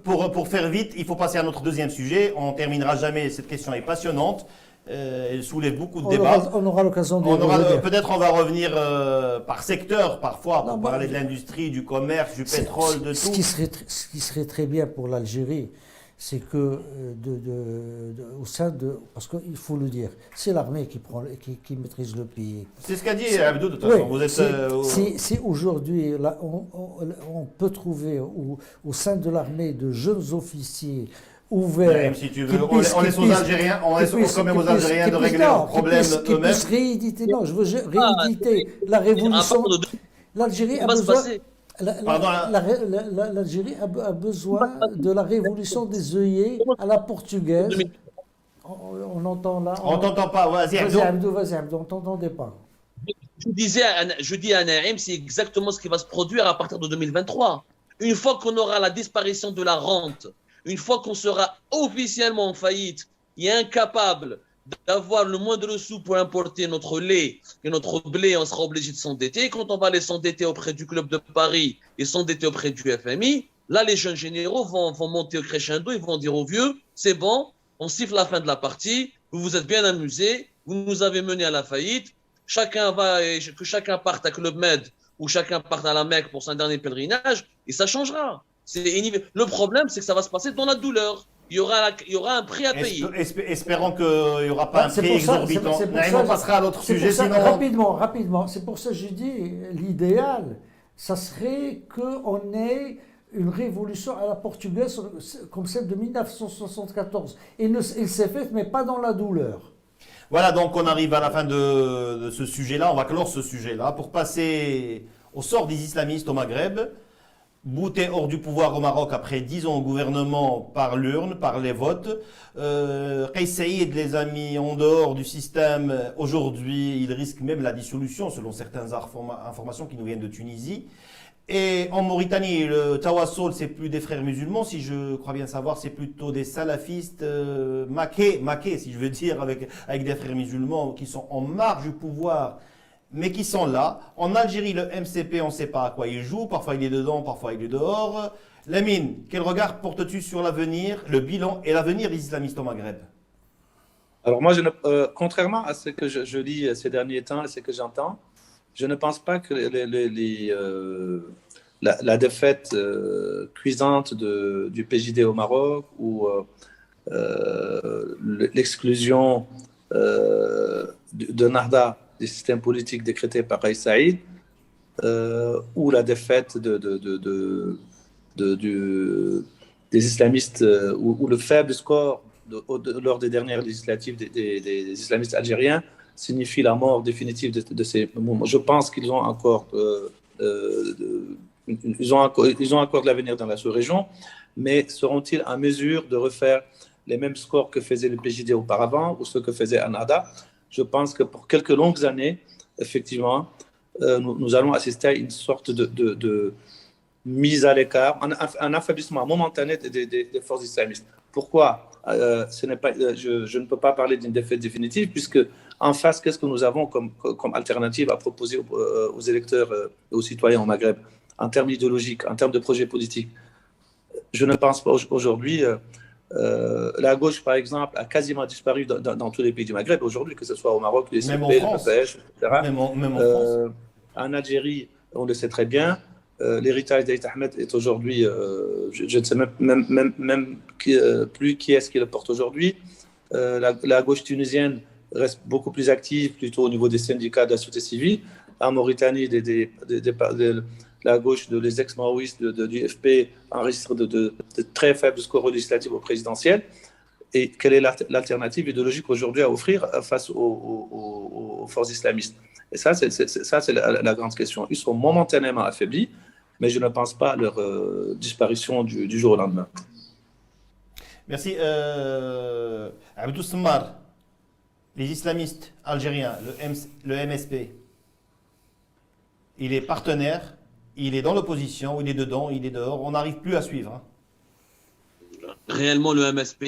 Pour faire vite, il faut passer à notre deuxième sujet. On ne terminera jamais. Cette question est passionnante. Elle soulève beaucoup de débats. On aura l'occasion de peut-être on va revenir par secteur parfois pour parler de l'industrie, du commerce, du pétrole, de tout. Ce qui serait très bien pour l'Algérie, c'est que au sein de, parce qu'il faut le dire, c'est l'armée qui maîtrise le pays. C'est ce qu'a dit Abdou de toute façon. Vous êtes. Si aujourd'hui on peut trouver au sein de l'armée de jeunes officiers ouverts, même si tu veux, on laisse aux Algériens, quand même aux Algériens de régler leurs problèmes eux-mêmes. Non, je veux rééditer la révolution. L'Algérie a besoin. L'Algérie a besoin de la révolution des œillets à la portugaise. On entend là. On t'entend pas. Vas-y, Abdou, on t'entendait pas. Je dis à Naïm, c'est exactement ce qui va se produire à partir de 2023. Une fois qu'on aura la disparition de la rente, une fois qu'on sera officiellement en faillite et incapable d'avoir le moindre sou pour importer notre lait et notre blé, on sera obligé de s'endetter. Quand on va aller s'endetter auprès du Club de Paris et s'endetter auprès du FMI, là, les jeunes généraux vont monter au crescendo, ils vont dire aux vieux, c'est bon, on siffle la fin de la partie, vous vous êtes bien amusés, vous nous avez menés à la faillite, que chacun parte à Club Med ou chacun parte à la Mecque pour son dernier pèlerinage, et ça changera. Le problème, c'est que ça va se passer dans la douleur. Il y aura un prix à payer. Espérons qu'il n'y aura pas un prix exorbitant. On passera à l'autre sujet. Rapidement, c'est pour ça que j'ai dit, l'idéal, ça serait qu'on ait une révolution à la portugaise comme celle de 1974. Elle s'est faite, mais pas dans la douleur. Voilà, donc on arrive à la fin de ce sujet-là. On va clore ce sujet-là pour passer au sort des islamistes au Maghreb. Bouté hors du pouvoir au Maroc après 10 ans au gouvernement par l'urne, par les votes. Kais Saïed les a mis en dehors du système. Aujourd'hui, il risque même la dissolution selon certaines informations qui nous viennent de Tunisie. Et en Mauritanie, le Tawassul, c'est plus des frères musulmans, si je crois bien savoir, c'est plutôt des salafistes maqués, si je veux dire, avec des frères musulmans qui sont en marge du pouvoir, mais qui sont là. En Algérie, le MCP, on ne sait pas à quoi il joue. Parfois, il est dedans, parfois, il est dehors. Lamine, quel regard portes-tu sur l'avenir, le bilan et l'avenir des islamistes au Maghreb? Alors moi, contrairement à ce que je lis ces derniers temps et ce que j'entends, je ne pense pas que la défaite cuisante du PJD au Maroc ou l'exclusion de Nahda des systèmes politiques décrétés par Kais Saïed ou la défaite des islamistes ou le faible score lors des dernières législatives des islamistes algériens signifie la mort définitive de ces mouvements. Je pense qu'ils ont encore ils ont encore de l'avenir dans la sous-région, mais seront-ils en mesure de refaire les mêmes scores que faisait le PJD auparavant ou ce que faisait Ennahda? Je pense que pour quelques longues années, effectivement, nous allons assister à une sorte de mise à l'écart, un affaiblissement momentané des forces islamistes. Pourquoi je ne peux pas parler d'une défaite définitive, puisque en face, qu'est-ce que nous avons comme alternative à proposer aux électeurs et aux citoyens au Maghreb en termes idéologiques, en termes de projets politiques? Je ne pense pas aujourd'hui. La gauche, par exemple, a quasiment disparu dans tous les pays du Maghreb aujourd'hui, que ce soit au Maroc, le même en France, le PS, etc. Même en France. En Algérie, on le sait très bien. L'héritage d'Aït Ahmed est aujourd'hui, je ne sais même plus qui est-ce qui le porte aujourd'hui. La gauche tunisienne reste beaucoup plus active, plutôt au niveau des syndicats de la société civile. En Mauritanie, la gauche, les ex-maoïstes du FP enregistre de très faibles scores législatifs au présidentiel. Et quelle est l'alternative idéologique aujourd'hui à offrir face aux forces islamistes? Et ça, c'est la grande question. Ils sont momentanément affaiblis, mais je ne pense pas à leur disparition du jour au lendemain. Merci. Abdou Semmar, les islamistes algériens, le MSP, il est partenaire, il est dans l'opposition, il est dedans, il est dehors, on n'arrive plus à suivre. Hein. Réellement, le MSP,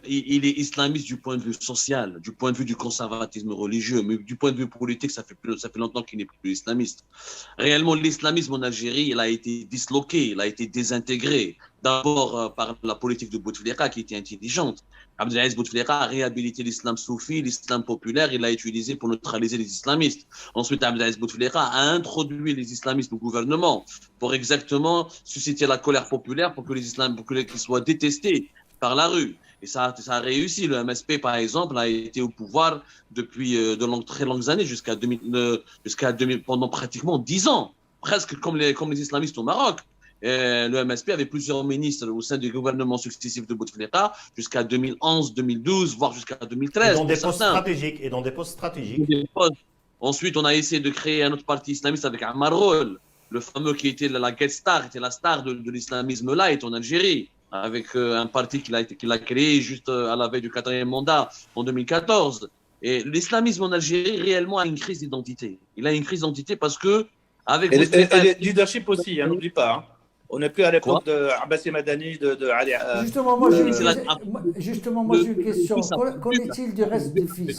il est islamiste du point de vue social, du point de vue du conservatisme religieux, mais du point de vue politique, ça fait longtemps qu'il n'est plus islamiste. Réellement, l'islamisme en Algérie, il a été disloqué, il a été désintégré. D'abord par la politique de Bouteflika qui était intelligente. Abdelaziz Bouteflika a réhabilité l'islam soufi, l'islam populaire, il l'a utilisé pour neutraliser les islamistes. Ensuite, Abdelaziz Bouteflika a introduit les islamistes au gouvernement pour exactement susciter la colère populaire pour que les islamistes qu'ils soient détestés par la rue. Et ça a réussi. Le MSP, par exemple, a été au pouvoir depuis très longues années, pendant pratiquement 10 ans, presque comme les islamistes au Maroc. Le MSP avait plusieurs ministres au sein du gouvernement successif de Bouteflika jusqu'à 2011, 2012, voire jusqu'à 2013. Et dans des postes stratégiques. Ensuite, on a essayé de créer un autre parti islamiste avec Ammar Rol, le fameux qui était la guest star, était la star de l'islamisme light en Algérie, avec un parti qu'il a créé juste à la veille du 4e mandat en 2014. Et l'islamisme en Algérie réellement a une crise d'identité. Il a une crise d'identité parce que avec et le leadership aussi, hein, n'oublie pas. Hein. On n'est plus à l'époque d'Abbassi Madani, de Ali. Justement, moi, j'ai une question. Qu'en est-il du reste du fils?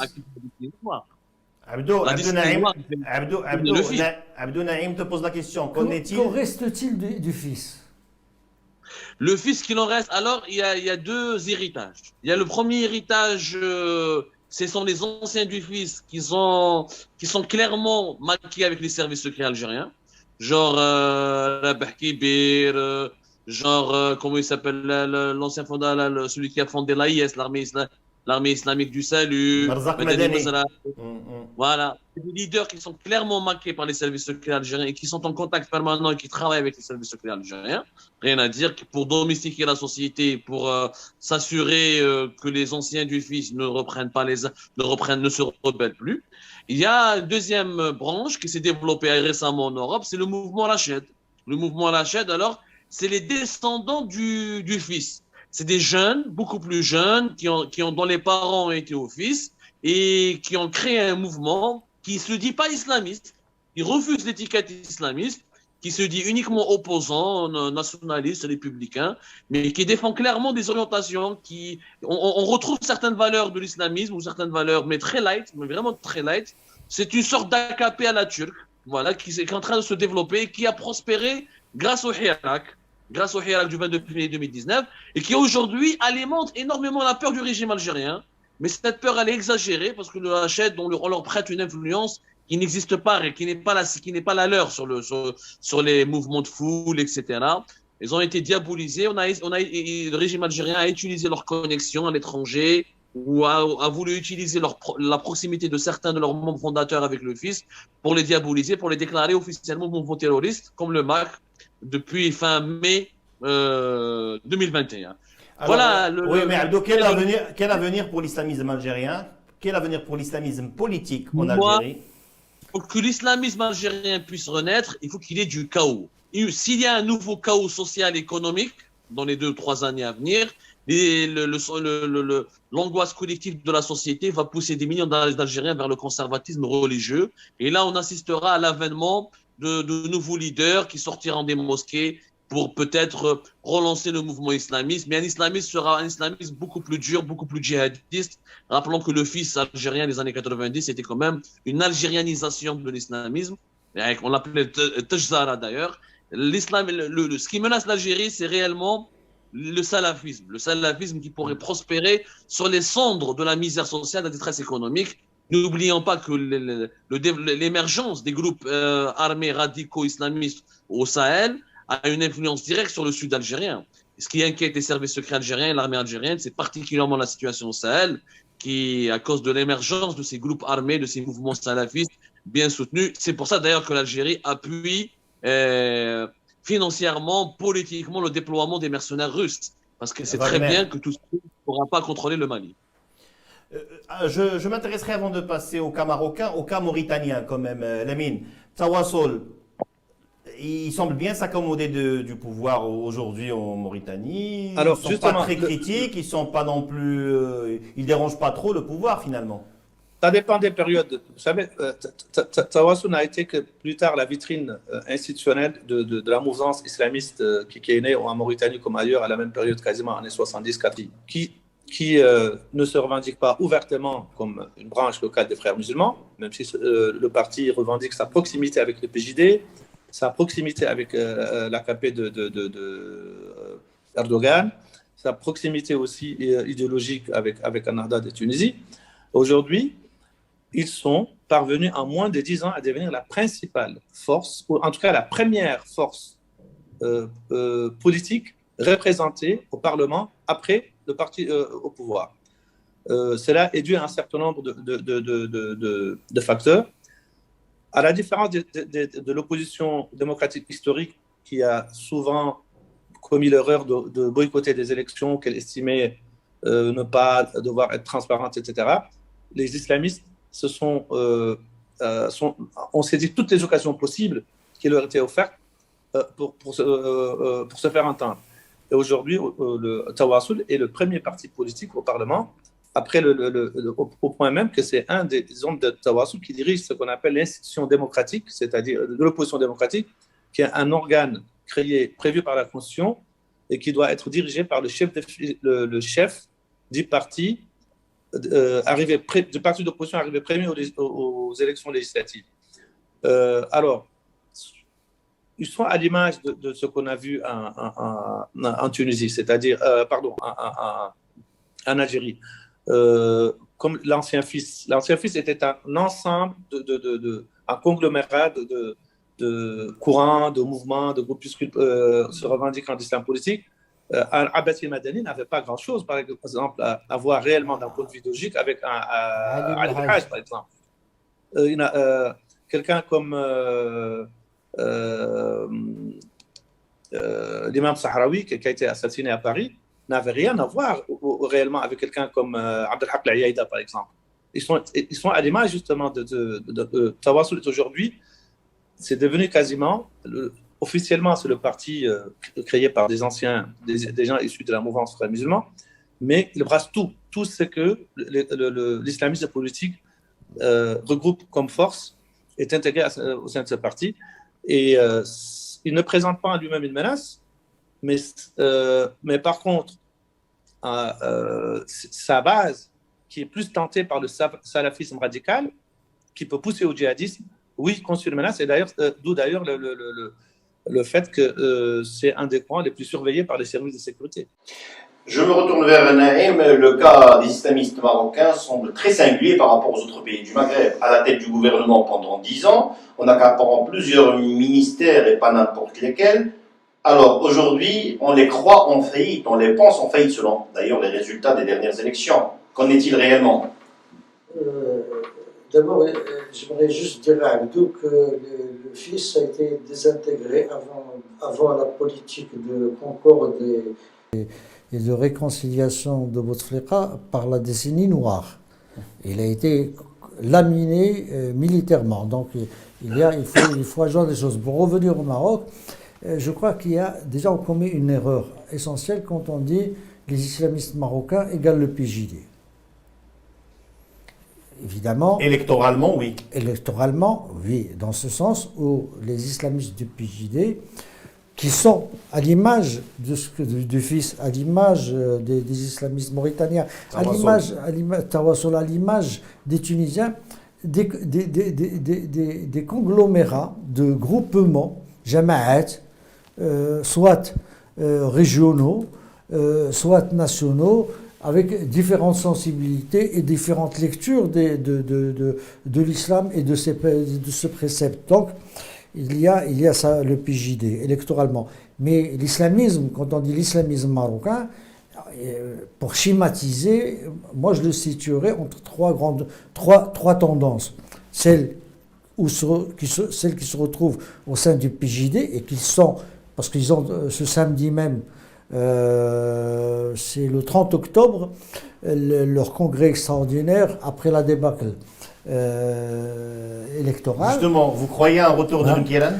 Abdou Naïm te pose la question. Qu'en reste-t-il du fils? Le fils qu'il en reste, alors, il y a deux héritages. Il y a le premier héritage, ce sont les anciens du fils qui sont clairement maquillés avec les services secrets algériens. Genre Rabah Kibir, comment il s'appelle, l'ancien fondateur, celui qui a fondé l'AIS, l'armée islamique du salut. Voilà, des leaders qui sont clairement marqués par les services secrets algériens et qui sont en contact permanent et qui travaillent avec les services secrets algériens. Rien à dire, pour domestiquer la société, pour s'assurer que les anciens du fils ne se rebellent plus. Il y a une deuxième branche qui s'est développée récemment en Europe, c'est le mouvement Rached. Le mouvement Rached, alors, c'est les descendants du fils. C'est des jeunes, beaucoup plus jeunes, dont les parents ont été au fils et qui ont créé un mouvement qui ne se dit pas islamiste, qui refuse l'étiquette islamiste, qui se dit uniquement opposant, nationaliste, républicain, mais qui défend clairement des orientations on retrouve certaines valeurs de l'islamisme ou certaines valeurs, mais très light, mais vraiment très light. C'est une sorte d'AKP à la turque, voilà, qui est en train de se développer, qui a prospéré grâce au Hirak du 22 février 2019, et qui aujourd'hui alimente énormément la peur du régime algérien. Mais cette peur, elle est exagérée parce que le Hached, on leur prête une influence qui n'existe pas et qui n'est pas la leur sur les mouvements de foule, etc. Ils ont été diabolisés. Le régime algérien a utilisé leurs connexions à l'étranger ou a voulu utiliser la proximité de certains de leurs membres fondateurs avec le fils pour les diaboliser, pour les déclarer officiellement mouvement terroriste, comme le MAC, depuis fin mai 2021. Alors, voilà. Oui, mais Abdou, quel avenir pour l'islamisme algérien? Quel avenir pour l'islamisme politique en Algérie? Pour que l'islamisme algérien puisse renaître, il faut qu'il y ait du chaos. S'il y a un nouveau chaos social et économique dans les 2-3 années à venir, l'angoisse collective de la société va pousser des millions d'Algériens vers le conservatisme religieux. Et là, on assistera à l'avènement de nouveaux leaders qui sortiront des mosquées pour peut-être relancer le mouvement islamiste. Mais un islamisme sera un islamisme beaucoup plus dur, beaucoup plus djihadiste. Rappelons que le fils algérien des années 90, c'était quand même une algérianisation de l'islamisme. On l'appelait Tajzara d'ailleurs. Ce qui menace l'Algérie, c'est réellement le salafisme. Le salafisme qui pourrait prospérer sur les cendres de la misère sociale, de la détresse économique. N'oublions pas que l'émergence des groupes armés radicaux islamistes au Sahel a une influence directe sur le sud algérien. Ce qui inquiète les services secrets algériens et l'armée algérienne, c'est particulièrement la situation au Sahel, qui, à cause de l'émergence de ces groupes armés, de ces mouvements salafistes bien soutenus. C'est pour ça d'ailleurs que l'Algérie appuie financièrement, politiquement, le déploiement des mercenaires russes. Parce que c'est très bien que tout ça ne pourra pas contrôler le Mali. Je m'intéresserai avant de passer au cas marocain, au cas mauritanien quand même, Lamine. Tawassol, il semble bien s'accommoder du pouvoir aujourd'hui en Mauritanie. Alors, Ils ne sont pas très critiques, ils sont pas non plus, ils dérangent pas trop le pouvoir finalement. Ça dépend des périodes. Vous savez, Tawassoul n'a été que plus tard la vitrine institutionnelle de la mouvance islamiste qui est née en Mauritanie comme ailleurs à la même période, quasiment années 70-80, qui ne se revendique pas ouvertement comme une branche locale des frères musulmans, même si le parti revendique sa proximité avec le PJD, sa proximité avec l'AKP de Erdogan, sa proximité aussi idéologique avec Ennahda de Tunisie. Aujourd'hui, ils sont parvenus en moins de 10 ans à devenir la principale force, ou en tout cas la première force politique représentée au Parlement après le parti au pouvoir. Cela est dû à un certain nombre de facteurs. À la différence de l'opposition démocratique historique qui a souvent commis l'erreur de boycotter des élections qu'elle estimait ne pas devoir être transparentes, etc., les islamistes ont saisi toutes les occasions possibles qui leur étaient offertes pour se faire entendre. Et aujourd'hui, le Tawassoul est le premier parti politique au Parlement, après au point même que c'est un des hommes de Tawassoul qui dirige ce qu'on appelle l'institution démocratique, c'est-à-dire de l'opposition démocratique, qui est un organe prévu par la Constitution et qui doit être dirigé par le chef du parti du parti d'opposition arrivé premier aux élections législatives. Alors, ils sont à l'image de ce qu'on a vu en Tunisie, c'est-à-dire, en Algérie. Comme l'ancien fils. L'ancien fils était un ensemble, un conglomérat de courants, de mouvements, de groupuscules se revendiquant d'islam politique. Abbasi Madani n'avait pas grand-chose, par exemple, à voir réellement d'un point de vue logique avec Ali Haj, par exemple. Quelqu'un comme l'imam Sahraoui, qui a été assassiné à Paris, n'avait rien à voir réellement avec quelqu'un comme Abdelhak Al-Aïda, par exemple. Ils sont à l'image justement de Tawassoul aujourd'hui. C'est devenu quasiment... Officiellement, c'est le parti créé par des gens issus de la mouvance frères musulmans, mais il brasse tout ce que l'islamisme politique regroupe comme force, est intégré au sein de ce parti, et il ne présente pas en lui-même une menace, mais par contre, sa base, qui est plus tentée par le salafisme radical, qui peut pousser au djihadisme, oui, constitue une menace, et d'où d'ailleurs le fait que c'est un des coins les plus surveillés par les services de sécurité. Je me retourne vers Naïm. Le cas des islamistes marocains semble très singulier par rapport aux autres pays du Maghreb. À la tête du gouvernement pendant 10 ans, on accaparant plusieurs ministères et pas n'importe lesquels. Alors aujourd'hui, on les croit en faillite, on les pense en faillite selon d'ailleurs les résultats des dernières élections. Qu'en est-il réellement? D'abord, j'aimerais juste dire à Abdou que le fils a été désintégré avant la politique de concorde et de réconciliation de Bouteflika par la décennie noire. Il a été laminé militairement. Donc il faut ajouter des choses. Pour revenir au Maroc, je crois qu'il y a déjà on commet une erreur essentielle quand on dit les islamistes marocains égale le PJD. Évidemment. Électoralement, oui. Électoralement, oui, dans ce sens où les islamistes du PJD, qui sont à l'image du fils, à l'image des islamistes mauritaniens, à l'image des Tunisiens, des conglomérats de groupements, jama'at, soit régionaux, soit nationaux, avec différentes sensibilités et différentes lectures de l'islam et de ce précepte. Donc, il y a ça, le PJD, électoralement. Mais l'islamisme, quand on dit l'islamisme marocain, pour schématiser, moi je le situerais entre trois tendances. Celles qui se retrouvent au sein du PJD et qui sont, parce qu'ils ont ce samedi même, c'est le 30 octobre, leur congrès extraordinaire après la débâcle électorale. Justement, vous croyez à un retour de N'Guéran?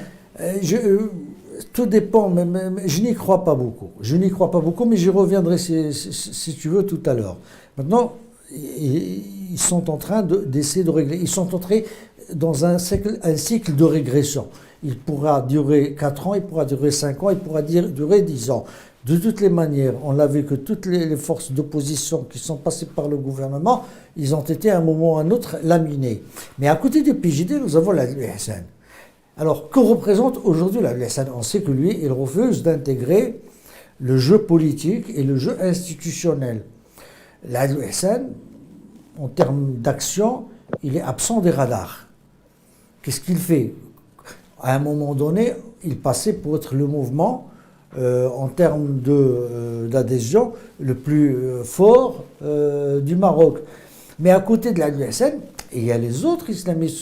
Tout dépend, mais je n'y crois pas beaucoup. Je n'y crois pas beaucoup, mais j'y reviendrai si tu veux tout à l'heure. Maintenant, ils sont en train d'essayer de régler. Ils sont entrés dans un cycle de régression. Il pourra durer 4 ans, il pourra durer 5 ans, il pourra durer 10 ans. De toutes les manières, on l'a vu que toutes les forces d'opposition qui sont passées par le gouvernement, ils ont été à un moment ou à un autre laminés. Mais à côté du PJD, nous avons la Hassan. Alors, que représente aujourd'hui la Hassan? On sait que lui, il refuse d'intégrer le jeu politique et le jeu institutionnel. La Hassan, en termes d'action, il est absent des radars. Qu'est-ce qu'il fait? À un moment donné, il passait pour être le mouvement, en termes d'adhésion, le plus fort du Maroc. Mais à côté de la Hassan, il y a les autres islamistes,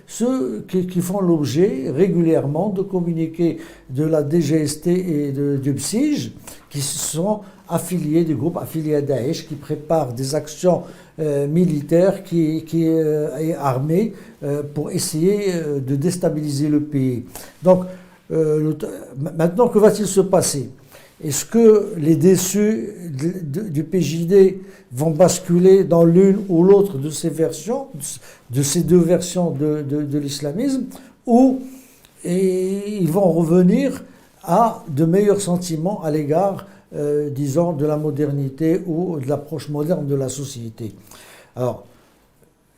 ceux qui font l'objet régulièrement de communiqués de la DGST et du PSIJ, qui sont affiliés du groupe affilié à Daesh, qui préparent des actions militaires, qui est armé pour essayer de déstabiliser le pays. Donc, maintenant, que va-t-il se passer? Est-ce que les déçus du PJD vont basculer dans l'une ou l'autre de ces versions, de ces deux versions de l'islamisme, ou ils vont revenir à de meilleurs sentiments à l'égard, disons, de la modernité ou de l'approche moderne de la société? Alors,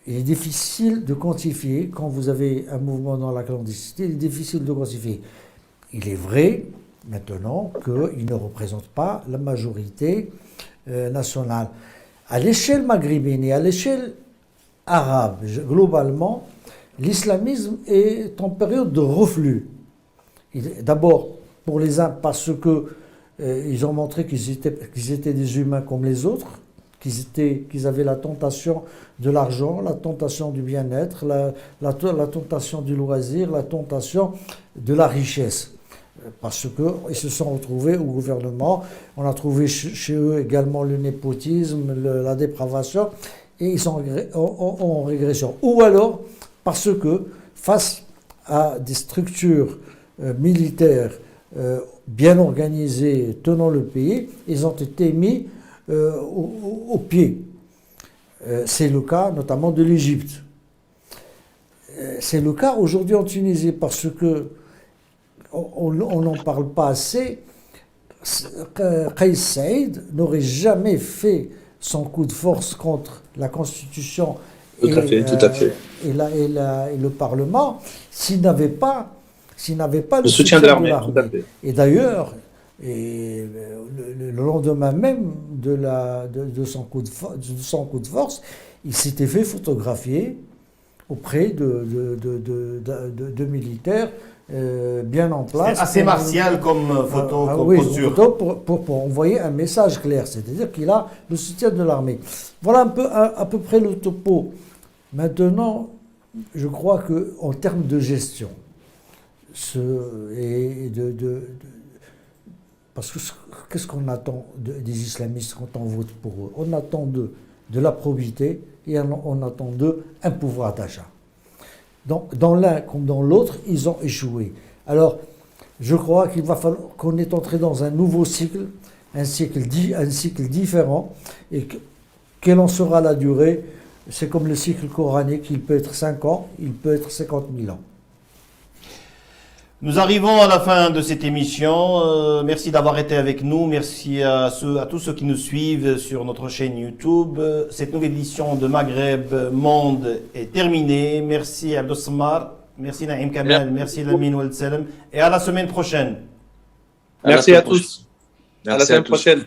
il est difficile de quantifier, quand vous avez un mouvement dans la clandestinité, il est difficile de quantifier. Il est vrai, maintenant, qu'il ne représente pas la majorité nationale. À l'échelle maghrébine et à l'échelle arabe, globalement, l'islamisme est en période de reflux. D'abord, pour les uns, parce qu'ils ont montré qu'ils étaient des humains comme les autres, qu'ils avaient la tentation de l'argent, la tentation du bien-être, la tentation du loisir, la tentation de la richesse. Parce qu'ils se sont retrouvés au gouvernement, on a trouvé chez eux également le népotisme, la dépravation, et ils sont en régression. Ou alors parce que, face à des structures militaires bien organisées tenant le pays, ils ont été mis au pied. C'est le cas notamment de l'Égypte. C'est le cas aujourd'hui en Tunisie parce que on n'en parle pas assez. Kais Saïd n'aurait jamais fait son coup de force contre la Constitution tout à fait. Et le Parlement s'il n'avait pas le soutien de l'armée. Et d'ailleurs, le lendemain même de son coup de force, il s'était fait photographier auprès de militaires bien en place. C'est assez martial comme photo, comme oui, posture. Pour envoyer un message clair, c'est-à-dire qu'il a le soutien de l'armée. Voilà à peu près le topo. Maintenant, je crois qu'en termes de gestion, parce que qu'est-ce qu'on attend des islamistes quand on vote pour eux? On attend d'eux de la probité et on attend d'eux un pouvoir d'achat. Donc, dans l'un comme dans l'autre, ils ont échoué. Alors, je crois qu'il va falloir qu'on est entré dans un nouveau cycle, un cycle différent, et quelle en sera la durée? C'est comme le cycle coranique, il peut être 5 ans, il peut être 50 000 ans. Nous arrivons à la fin de cette émission. Merci d'avoir été avec nous. Merci à tous ceux qui nous suivent sur notre chaîne YouTube. Cette nouvelle édition de Maghreb Monde est terminée. Merci Abdou Samar, merci Naïm Kamal, merci Lamine Ouelselem et à la semaine prochaine. Merci à tous. À la semaine prochaine.